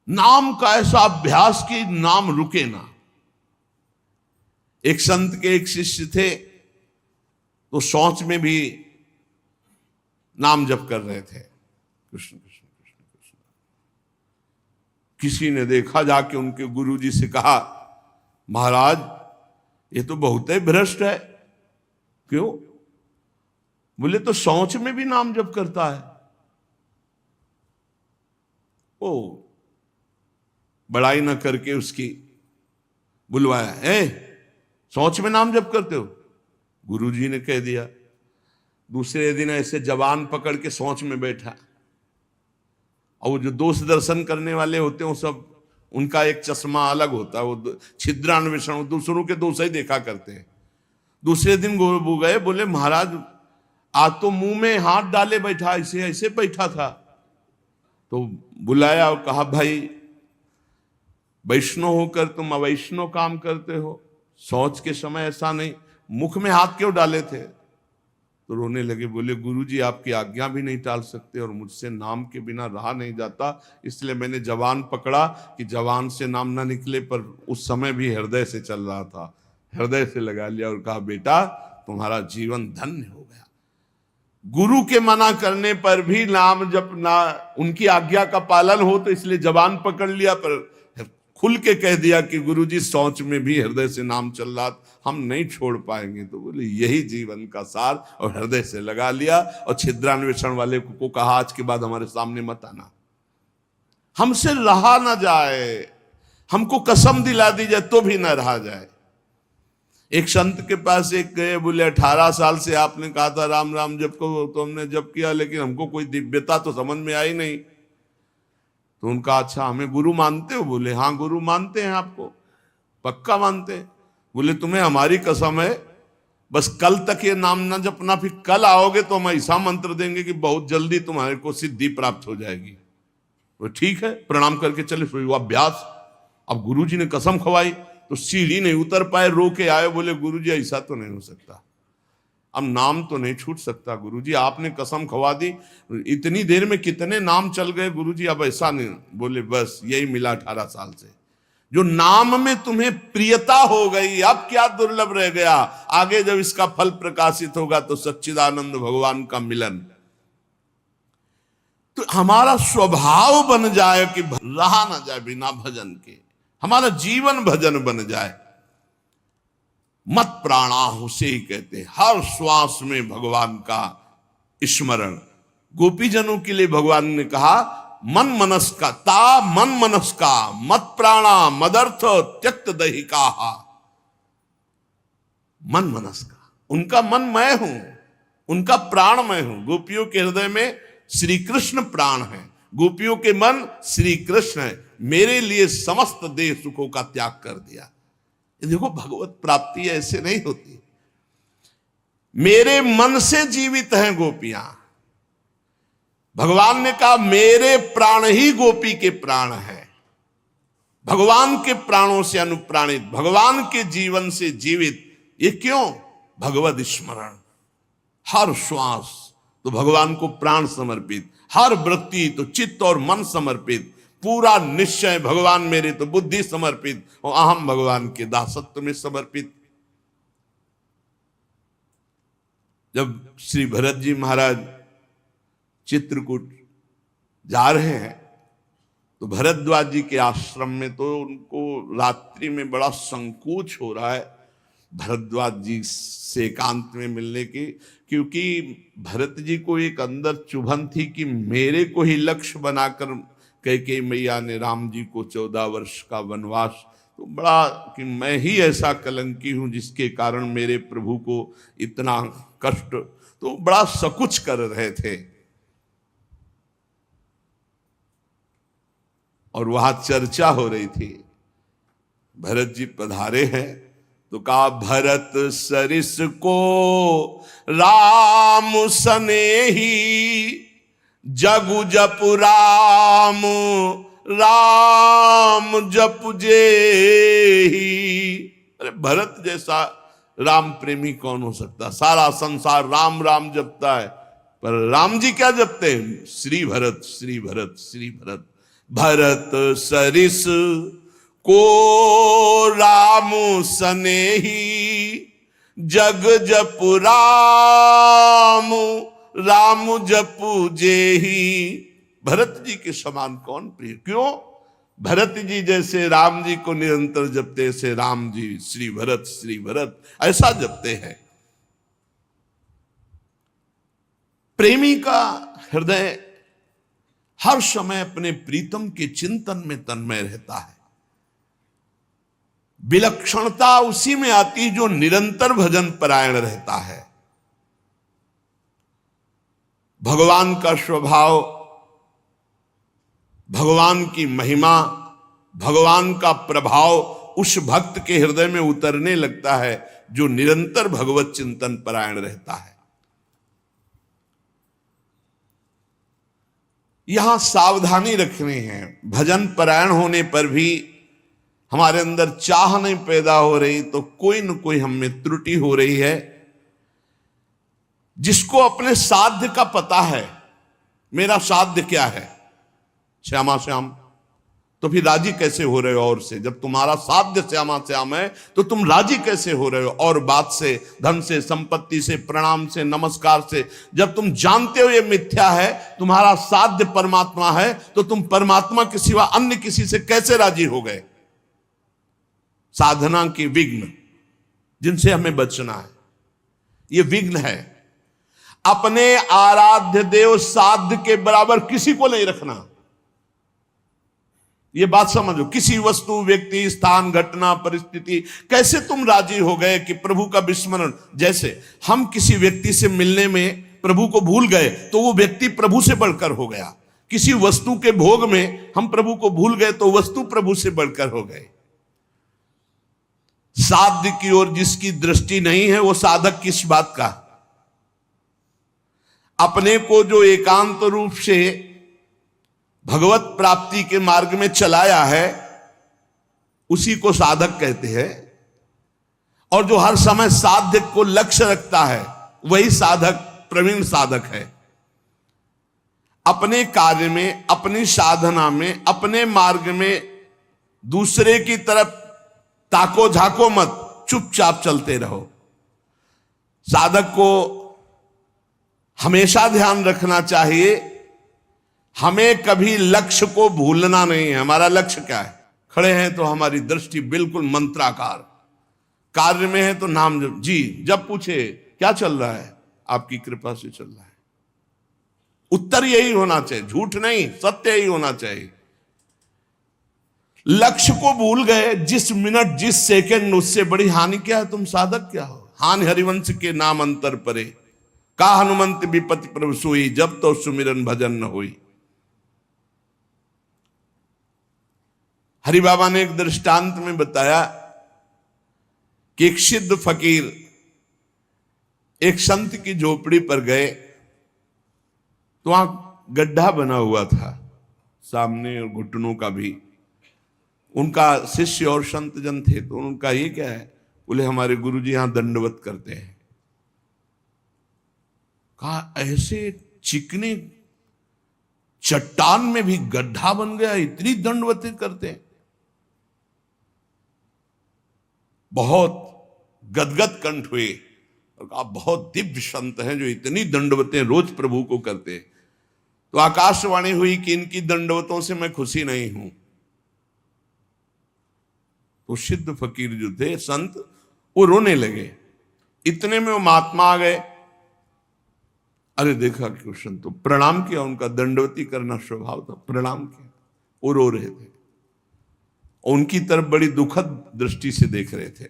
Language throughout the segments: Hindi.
नाम का ऐसा अभ्यास कि नाम रुके ना। एक संत के एक शिष्य थे, तो शौच में भी नाम जप कर रहे थे, कृष्ण कृष्ण कृष्ण कृष्ण। किसी ने देखा, जाके उनके गुरुजी से कहा, महाराज ये तो बहुत ही भ्रष्ट है। क्यों? बोले तो शौच में भी नाम जप करता है। ओ बड़ाई न करके उसकी बुलवाया, शौच में नाम जप करते हो? गुरुजी ने कह दिया। दूसरे दिन ऐसे जवान पकड़ के शौच में बैठा, और वो जो दोष दर्शन करने वाले होते हैं वो सब, उनका एक चश्मा अलग होता है, वो छिद्रान्वेषण, दूसरों के दोष ही देखा करते हैं। दूसरे दिन वो गए, बोले महाराज आज तो मुंह में हाथ डाले बैठा, ऐसे ऐसे बैठा था। तो बुलाया और कहा, भाई वैष्णव होकर तुम अवैष्णव काम करते हो, शौच के समय ऐसा नहीं, मुख में हाथ क्यों डाले थे? तो रोने लगे, बोले गुरुजी आपकी आज्ञा भी नहीं टाल सकते, और मुझसे नाम के बिना रहा नहीं जाता, इसलिए मैंने जवान पकड़ा कि जवान से नाम ना निकले, पर उस समय भी हृदय से चल रहा था, हृदय से लगा लिया और कहा, बेटा तुम्हारा जीवन धन्य हो गया। गुरु के मना करने पर भी नाम जब ना उनकी आज्ञा का पालन हो, तो इसलिए जवान पकड़ लिया, पर खुल के कह दिया कि गुरुजी शौच में भी हृदय से नाम चल रहा, हम नहीं छोड़ पाएंगे। तो बोले यही जीवन का सार, और हृदय से लगा लिया। और छिद्रान्वेषण वाले को कहा, आज के बाद हमारे सामने मत आना, हमसे रहा ना जाए, हमको कसम दिला दी जाए तो भी ना रहा जाए। एक संत के पास एक गए, बोले 18 साल से आपने कहा था राम राम जप को, तो हमने जप किया, लेकिन हमको कोई दिव्यता तो समझ में आई नहीं। तो उनका, अच्छा हमें गुरु मानते हो? बोले हाँ गुरु मानते हैं, आपको पक्का मानते हैं? बोले तुम्हें हमारी कसम है, बस कल तक ये नाम ना जपना, फिर कल आओगे तो हम ऐसा मंत्र देंगे कि बहुत जल्दी तुम्हारे को सिद्धि प्राप्त हो जाएगी। वो ठीक है, प्रणाम करके चले, वो अभ्यास। अब गुरुजी ने कसम खवाई तो सीढ़ी नहीं उतर पाए, रो के आए, बोले गुरुजी ऐसा तो नहीं हो सकता, अब नाम तो नहीं छूट सकता गुरुजी, आपने कसम खवा दी, इतनी देर में कितने नाम चल गए गुरुजी, अब ऐसा नहीं। बोले बस यही मिला 18 साल से, जो नाम में तुम्हें प्रियता हो गई, अब क्या दुर्लभ रह गया? आगे जब इसका फल प्रकाशित होगा तो सच्चिदानंद भगवान का मिलन। तो हमारा स्वभाव बन जाए कि रहा ना जाए बिना भजन के, हमारा जीवन भजन बन जाए। मत प्राणाहु से ही कहते, हर श्वास में भगवान का स्मरण। गोपीजनों के लिए भगवान ने कहा, मन मनस का ता मन मनस का मत प्राणा मदर्थ त्यक्त दहिका। मन मनस का, उनका मन मैं हूं, उनका प्राण मैं हूं। गोपियों के हृदय में श्री कृष्ण प्राण है, गोपियों के मन श्री कृष्ण है। मेरे लिए समस्त देह सुखों का त्याग कर दिया। देखो भगवत प्राप्ति ऐसे नहीं होती, मेरे मन से जीवित हैं गोपियां। भगवान ने कहा मेरे प्राण ही गोपी के प्राण है, भगवान के प्राणों से अनुप्राणित, भगवान के जीवन से जीवित। ये क्यों? भगवत स्मरण। हर श्वास तो भगवान को प्राण समर्पित, हर वृत्ति तो चित्त और मन समर्पित, पूरा निश्चय भगवान मेरे तो बुद्धि समर्पित, और अहम भगवान के दासत्व में समर्पित। जब श्री भरत जी महाराज चित्रकूट जा रहे हैं तो भरद्वाज जी के आश्रम में तो उनको रात्रि में बड़ा संकोच हो रहा है भरद्वाज जी से एकांत में मिलने की, क्योंकि भरत जी को एक अंदर चुभन थी कि मेरे को ही लक्ष्य बनाकर कैकेयी मैया ने राम जी को 14 वर्ष का वनवास, तो बड़ा कि मैं ही ऐसा कलंकी हूं जिसके कारण मेरे प्रभु को इतना कष्ट, तो बड़ा सकुच कर रहे थे। और वहां चर्चा हो रही थी, भरत जी पधारे हैं तो कहा भरत सरिस को राम सनेही, जगु जप राम राम जप जेही। अरे भरत जैसा राम प्रेमी कौन हो सकता? सारा संसार राम राम जपता है, पर राम जी क्या जपते हैं? श्री भरत श्री भरत श्री भरत। भरत सरिस को राम सनेही, जग जपु राम राम जपु जेही। भरत जी के समान कौन प्रिय? क्यों? भरत जी जैसे राम जी को निरंतर जपते, ऐसे राम जी श्री भरत ऐसा जपते हैं। प्रेमी का हृदय हर समय अपने प्रीतम के चिंतन में तन्मय रहता है। विलक्षणता उसी में आती जो निरंतर भजन परायण रहता है। भगवान का स्वभाव, भगवान की महिमा, भगवान का प्रभाव उस भक्त के हृदय में उतरने लगता है जो निरंतर भगवत चिंतन परायण रहता है। यहां सावधानी रखनी है। भजन परायण होने पर भी हमारे अंदर चाह नहीं पैदा हो रही तो कोई न कोई हम में त्रुटि हो रही है। जिसको अपने साध्य का पता है, मेरा साध्य क्या है, श्यामा श्याम, तो फिर राजी कैसे हो रहे हो और से? जब तुम्हारा साध्य श्यामा श्याम है तो तुम राजी कैसे हो रहे हो और बात से, धन से, संपत्ति से, प्रणाम से, नमस्कार से? जब तुम जानते हो ये मिथ्या है, तुम्हारा साध्य परमात्मा है, तो तुम परमात्मा के सिवा अन्य किसी से कैसे राजी हो गए? साधना की विघ्न जिनसे हमें बचना है, ये विघ्न है। अपने आराध्य देव साध्य के बराबर किसी को नहीं रखना। ये बात समझो। किसी वस्तु, व्यक्ति, स्थान, घटना, परिस्थिति, कैसे तुम राजी हो गए कि प्रभु का विस्मरण? जैसे हम किसी व्यक्ति से मिलने में प्रभु को भूल गए तो वो व्यक्ति प्रभु से बढ़कर हो गया। किसी वस्तु के भोग में हम प्रभु को भूल गए तो वस्तु प्रभु से बढ़कर हो गए। साध्य की ओर जिसकी दृष्टि नहीं है वो साधक किस बात का? अपने को जो एकांत रूप से भगवत प्राप्ति के मार्ग में चलाया है उसी को साधक कहते हैं। और जो हर समय साध्य को लक्ष्य रखता है वही साधक, प्रवीण साधक है। अपने कार्य में, अपनी साधना में, अपने मार्ग में दूसरे की तरफ ताको झाको मत, चुपचाप चलते रहो। साधक को हमेशा ध्यान रखना चाहिए, हमें कभी लक्ष्य को भूलना नहीं है। हमारा लक्ष्य क्या है? खड़े हैं तो हमारी दृष्टि बिल्कुल मंत्राकार, कार्य में है तो नाम जप। जी जब पूछे क्या चल रहा है, आपकी कृपा से चल रहा है। उत्तर यही होना चाहिए, झूठ नहीं, सत्य यही होना चाहिए। लक्ष्य को भूल गए जिस मिनट, जिस सेकंड, उससे बड़ी हानि क्या है? तुम साधक क्या हो? हानि हरिवंश के नाम अंतर परे, का हनुमंत विपति प्रभु सोई, जब तो सुमिरन भजन न होई। हरि बाबा ने एक दृष्टांत में बताया कि एक सिद्ध फकीर एक संत की झोपड़ी पर गए तो वहां गड्ढा बना हुआ था सामने और घुटनों का भी। उनका शिष्य और संत जन थे तो उनका ये क्या है? बोले हमारे गुरुजी यहां दंडवत करते हैं। कहा ऐसे चिकने चट्टान में भी गड्ढा बन गया, इतनी दंडवतें करते हैं? बहुत गदगद कंठ हुए और कहा बहुत दिव्य संत हैं जो इतनी दंडवतें रोज प्रभु को करते हैं। तो आकाशवाणी हुई कि इनकी दंडवतों से मैं खुशी नहीं हूं। तो सिद्ध फकीर जो थे, संत, वो रोने लगे। इतने में वो महात्मा आ गए। अरे देखा कृष्ण तो प्रणाम किया, उनका दंडवती करना स्वभाव था, प्रणाम किया। वो रो रहे थे, उनकी तरफ बड़ी दुखद दृष्टि से देख रहे थे।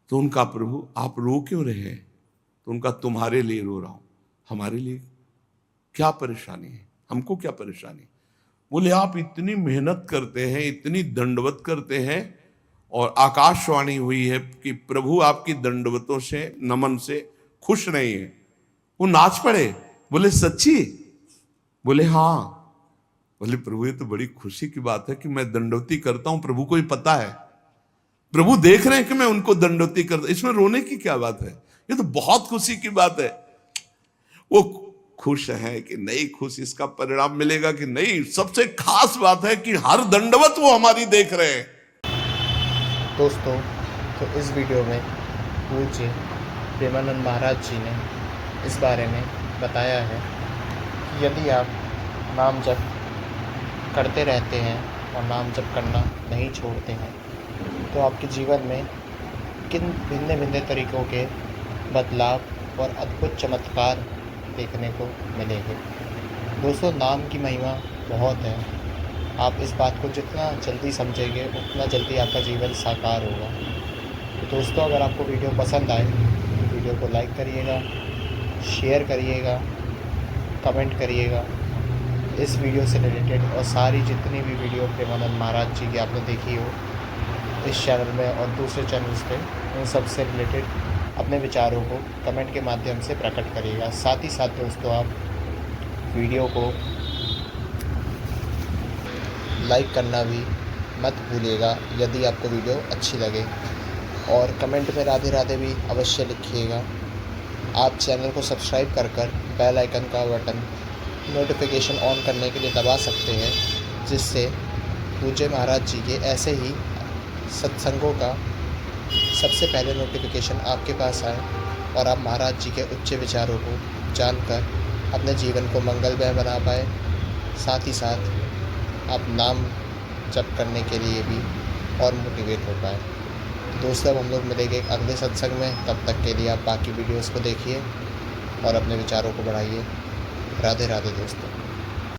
तो उनका प्रभु आप रो क्यों रहे हैं? तो उनका तुम्हारे लिए रो रहा हूं। हमारे लिए क्या परेशानी है? हमको क्या परेशानी? बोले आप इतनी मेहनत करते हैं, इतनी दंडवत करते हैं और आकाशवाणी हुई है कि प्रभु आपकी दंडवतों से, नमन से खुश नहीं है। वो नाच पड़े। बोले सच्ची? बोले हाँ। बोले प्रभु ये तो बड़ी खुशी की बात है कि मैं दंडवती करता हूं, प्रभु को ही पता है, प्रभु देख रहे हैं कि मैं उनको दंडवती करता, इसमें रोने की क्या बात है? ये तो बहुत खुशी की बात है। वो खुश हैं कि नहीं खुश, इसका परिणाम मिलेगा कि नहीं, सबसे खास बात है कि हर दंडवत वो हमारी देख रहे हैं। दोस्तों, तो इस वीडियो में पूज्य प्रेमानंद महाराज जी ने इस बारे में बताया है कि यदि आप नाम जप करते रहते हैं और नाम जप करना नहीं छोड़ते हैं तो आपके जीवन में किन भिन्न भिन्न तरीक़ों के बदलाव और अद्भुत चमत्कार देखने को मिलेंगे। दोस्तों, नाम की महिमा बहुत है। आप इस बात को जितना जल्दी समझेंगे उतना जल्दी आपका जीवन साकार होगा। तो दोस्तों, अगर आपको वीडियो पसंद आए तो वीडियो को लाइक करिएगा, शेयर करिएगा, कमेंट करिएगा। इस वीडियो से रिलेटेड और सारी जितनी भी वीडियो प्रेमानंद महाराज जी की आपने देखी हो इस चैनल में और दूसरे चैनल्स पे, उन सब से रिलेटेड अपने विचारों को कमेंट के माध्यम से प्रकट करिएगा। साथ ही साथ दोस्तों, आप वीडियो को लाइक करना भी मत भूलिएगा यदि आपको वीडियो अच्छी लगे, और कमेंट में राधे राधे भी अवश्य लिखिएगा। आप चैनल को सब्सक्राइब कर बेल आइकन का बटन नोटिफिकेशन ऑन करने के लिए दबा सकते हैं, जिससे पूज्य महाराज जी के ऐसे ही सत्संगों का सबसे पहले नोटिफिकेशन आपके पास आए और आप महाराज जी के उच्च विचारों को जानकर अपने जीवन को मंगलमय बना पाए। साथ ही साथ आप नाम जप करने के लिए भी और मोटिवेट हो पाए। दोस्तों, अब हम लोग मिलेंगे एक अगले सत्संग में। तब तक के लिए आप बाकी वीडियोस को देखिए और अपने विचारों को बढ़ाइए। राधे राधे दोस्तों।